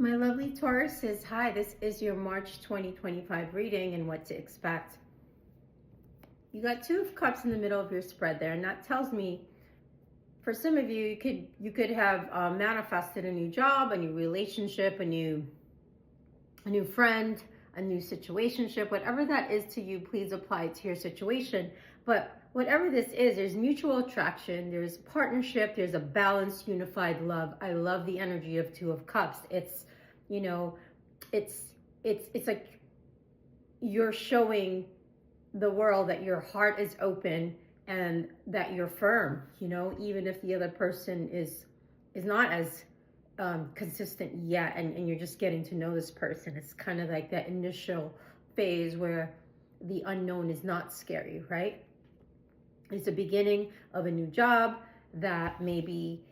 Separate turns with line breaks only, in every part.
My lovely Tauruses, hi, this is your March 2025 reading and what to expect. You got Two of Cups in the middle of your spread there, and that tells me for some of you, you could have manifested a new job, a new relationship, a new friend, a new situationship, whatever that is to you. Please apply it to your situation. But whatever this is, there's mutual attraction, there's partnership, there's a balanced, unified love. I love the energy of Two of Cups. It's, you know, it's like you're showing the world that your heart is open and that you're firm, even if the other person is not as consistent yet, and you're just getting to know this person. It's kind of like that initial phase where the unknown is not scary, right? It's the beginning of a new job that maybe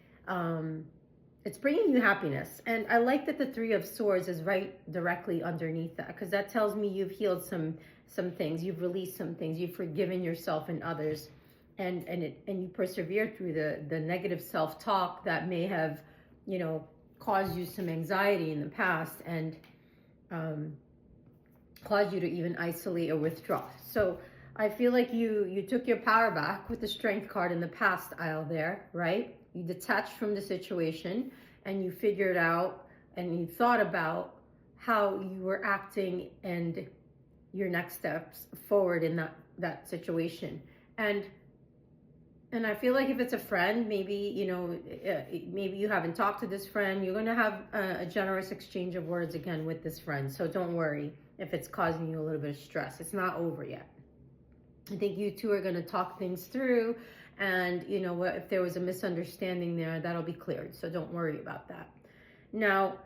it's bringing you happiness. And I like that the Three of Swords is right directly underneath that, because that tells me you've healed some things, you've released some things, you've forgiven yourself and others, and you persevere through the negative self-talk that may have caused you some anxiety in the past and caused you to even isolate or withdraw. So I feel like you took your power back with the Strength card in the past aisle there, right? You detached from the situation and you figured out and you thought about how you were acting and your next steps forward in that situation. And I feel like if it's a friend, maybe, maybe you haven't talked to this friend, you're going to have a generous exchange of words again with this friend. So don't worry if it's causing you a little bit of stress. It's not over yet. I think you two are going to talk things through, and if there was a misunderstanding there, that'll be cleared. So don't worry about that. Now,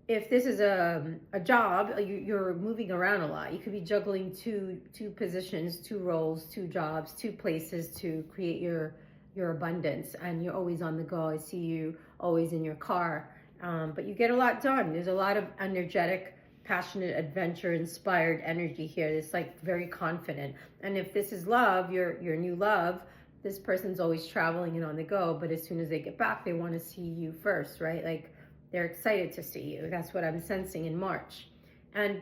if this is a job, you're moving around a lot. You could be juggling two positions, two roles, two jobs, two places to create your abundance, and you're always on the go. I see you always in your car, but you get a lot done. There's a lot of energetic, passionate, adventure inspired energy here. It's like very confident. And if this is love, your new love, this person's always traveling and on the go, but as soon as they get back, they want to see you first, right? Like they're excited to see you. That's what I'm sensing in March. And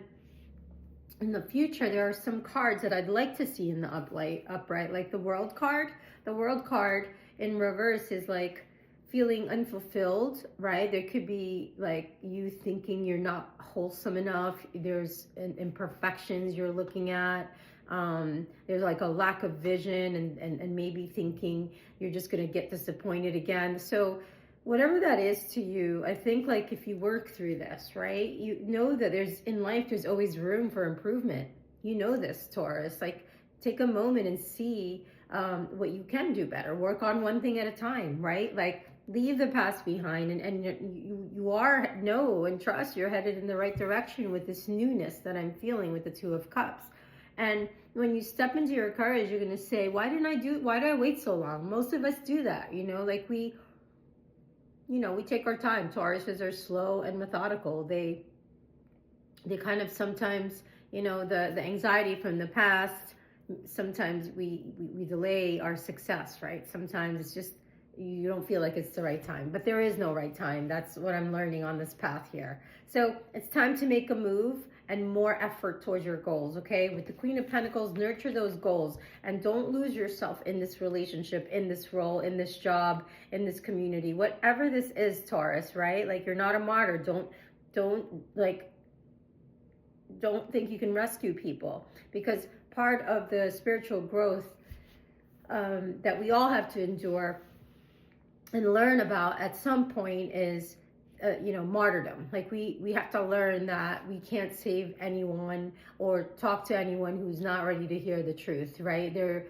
in the future, there are some cards that I'd like to see in the upright, like the World card. The World card in reverse is like feeling unfulfilled, right? There could be like you thinking you're not wholesome enough. There's imperfections you're looking at. There's like a lack of vision and maybe thinking you're just going to get disappointed again. So whatever that is to you, I think like if you work through this, right, you know that in life, there's always room for improvement. You know this, Taurus. Like take a moment and see what you can do better. Work on one thing at a time, right? Like leave the past behind, and you know and trust you're headed in the right direction with this newness that I'm feeling with the Two of Cups. And when you step into your courage, you're going to say, why did I wait so long? Most of us do that, like we take our time. Tauruses are slow and methodical. They kind of sometimes, the anxiety from the past, sometimes we delay our success, right? Sometimes it's just, you don't feel like it's the right time, but there is no right time. That's what I'm learning on this path here. So it's time to make a move and more effort towards your goals, okay? With the Queen of Pentacles, nurture those goals and don't lose yourself in this relationship, in this role, in this job, in this community, whatever this is, Taurus, right? Like you're not a martyr. Don't think you can rescue people, because part of the spiritual growth that we all have to endure and learn about at some point is martyrdom. Like we have to learn that we can't save anyone or talk to anyone who's not ready to hear the truth, right? Or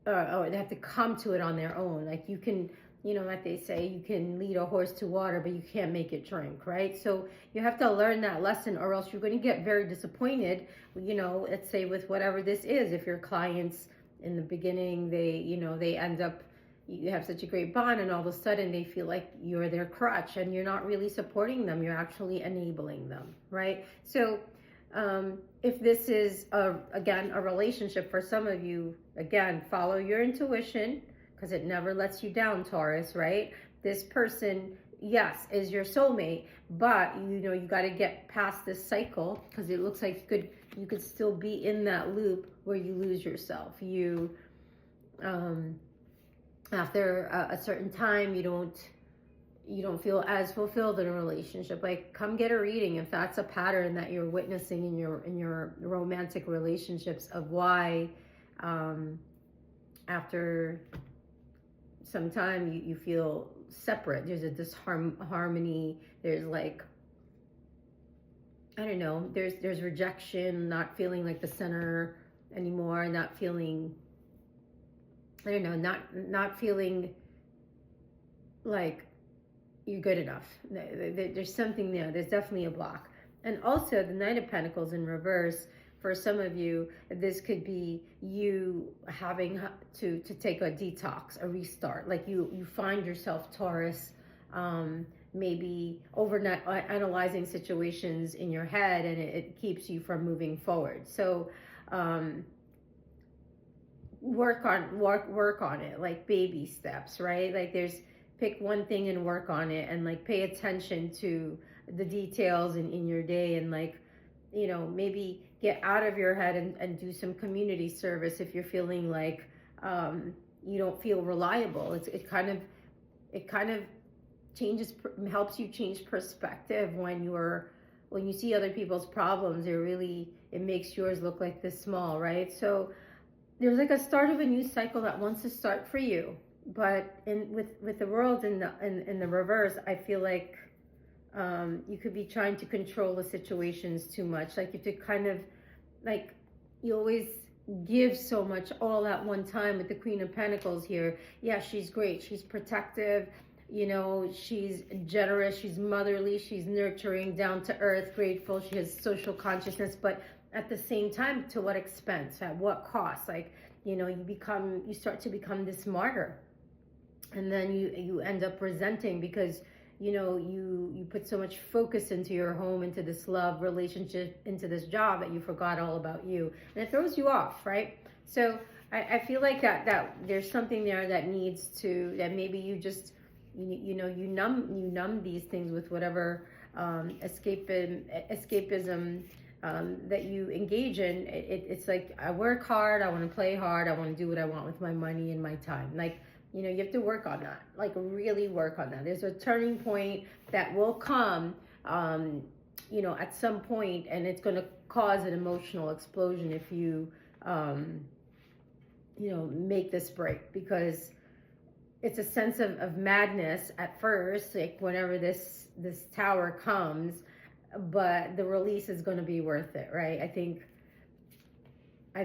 they have to come to it on their own. Like you can, like they say, you can lead a horse to water, but you can't make it drink, right? So you have to learn that lesson, or else you're going to get very disappointed, let's say with whatever this is. If your clients in the beginning, they end up, you have such a great bond, and all of a sudden they feel like you're their crutch and you're not really supporting them, you're actually enabling them, right? So if this is again a relationship for some of you, again, follow your intuition, because it never lets you down, Taurus, right? This person yes, is your soulmate, but you got to get past this cycle, because it looks like you could still be in that loop where you lose yourself. After a certain time, you don't feel as fulfilled in a relationship. Like, come get a reading if that's a pattern that you're witnessing in your romantic relationships, of why after some time you feel separate. There's a disharmony. There's like, I don't know, there's rejection, not feeling like the center anymore, not feeling, I don't know, not feeling like you're good enough. There's something there. There's definitely a block. And also the Knight of Pentacles in reverse, for some of you, this could be you having to take a detox, a restart. Like you find yourself, Taurus, maybe overnight analyzing situations in your head, and it keeps you from moving forward. So work on it, like baby steps, right? Like pick one thing and work on it, and like pay attention to the details in your day, and like, maybe get out of your head and do some community service if you're feeling like you don't feel reliable. It kind of helps you change perspective when you see other people's problems. It makes yours look like this small, right? So there's like a start of a new cycle that wants to start for you, but with the world in the reverse, I feel like you could be trying to control the situations too much. Like you have to kind of, like, you always give so much all at one time. With the Queen of Pentacles here, yeah, she's great, she's protective, she's generous, she's motherly, she's nurturing, down to earth, grateful, she has social consciousness, but at the same time, to what expense, at what cost? Like, you start to become this martyr, and then you end up resenting because you put so much focus into your home, into this love relationship, into this job, that you forgot all about you, and it throws you off, right? So I feel like that there's something there that maybe you just you numb these things with whatever escapism that you engage in. It's like, I work hard, I want to play hard, I want to do what I want with my money and my time. Like, you have to work on that, like really work on that. There's a turning point that will come, at some point, and it's going to cause an emotional explosion if you, make this break, because it's a sense of madness at first, like whenever this tower comes, but the release is going to be worth it, right? I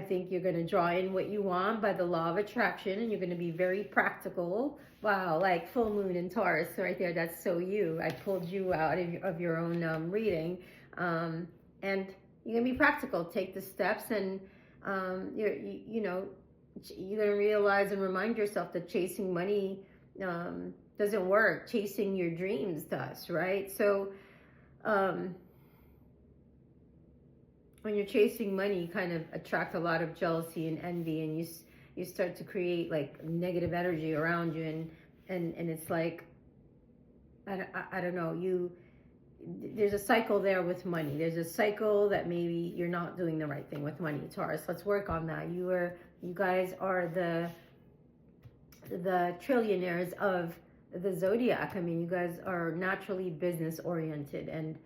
think you're going to draw in what you want by the law of attraction, and you're going to be very practical. Wow, like full moon in Taurus right there. That's so you. I pulled you out of your own reading. And you're going to be practical. Take the steps, and you're going to realize and remind yourself that chasing money doesn't work. Chasing your dreams does, right? So when you're chasing money, you kind of attract a lot of jealousy and envy, and you start to create like negative energy around you, and it's like, I don't know, there's a cycle there with money. There's a cycle that maybe you're not doing the right thing with money, Taurus. Let's work on that. You guys are the trillionaires of the zodiac. I mean, you guys are naturally business oriented, and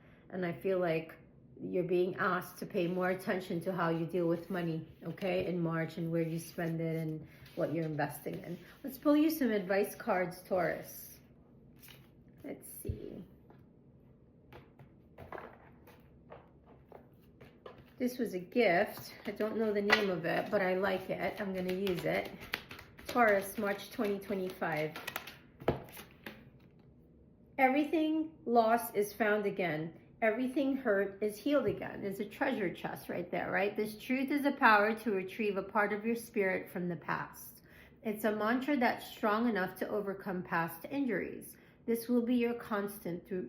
I feel like you're being asked to pay more attention to how you deal with money, okay, in March, and where you spend it and what you're investing in. Let's pull you some advice cards, Taurus. Let's see. This was a gift. I don't know the name of it, but I like it. I'm going to use it. Taurus, March 2025. Everything lost is found again. Everything hurt is healed again. There's a treasure chest right there, right? This truth is a power to retrieve a part of your spirit from the past. It's a mantra that's strong enough to overcome past injuries. This will be your constant through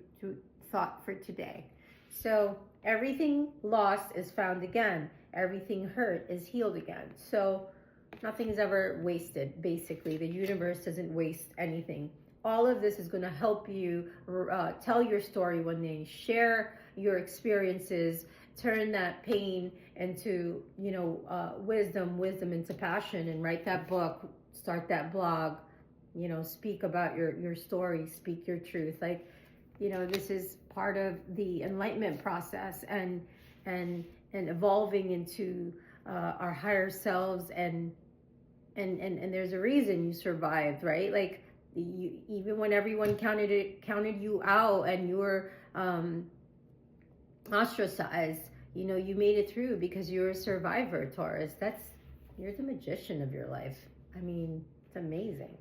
thought for today. So everything lost is found again. Everything hurt is healed again. So nothing is ever wasted, basically. The universe doesn't waste anything. all of this is going to help you tell your story one day, share your experiences, turn that pain into, wisdom into passion, and write that book, start that blog, speak about your story, speak your truth. Like, this is part of the enlightenment process, and evolving into our higher selves, and there's a reason you survived, right? Like, even when everyone counted you out and you were ostracized, you made it through because you're a survivor, Taurus. You're the magician of your life. I mean, it's amazing.